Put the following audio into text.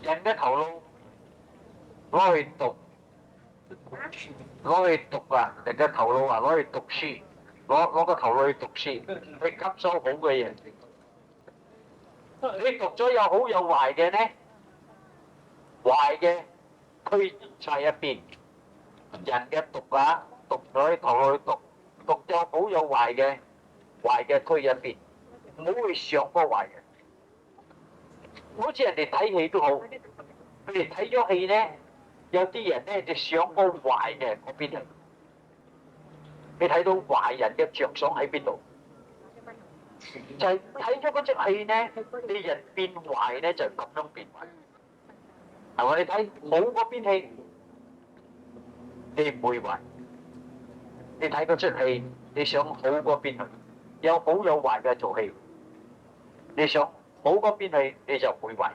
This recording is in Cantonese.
人嘅頭腦攞去讀，攞去讀啊！人嘅頭腦啊，攞去讀書，攞個頭腦去讀書，去吸收好嘅嘢。你讀咗有好有壞嘅呢？壞嘅推晒一邊，人嘅讀啊，讀咗喺頭腦去讀，讀咗好有壞嘅，壞嘅推一邊，唔好去想嗰壞嘅。好似人哋睇戲都好，佢哋睇咗戲呢，有啲人呢就想嗰壞嘅嗰邊。你睇到壞人嘅着想喺邊度？就係睇咗嗰隻戲呢，你人變壞呢就咁樣變壞。係嘛？你睇好嗰邊戲，你唔會壞。你睇嗰出戲，你想好嗰邊去，有好有壞嘅做戲。你想好嗰邊去，你就唔會壞。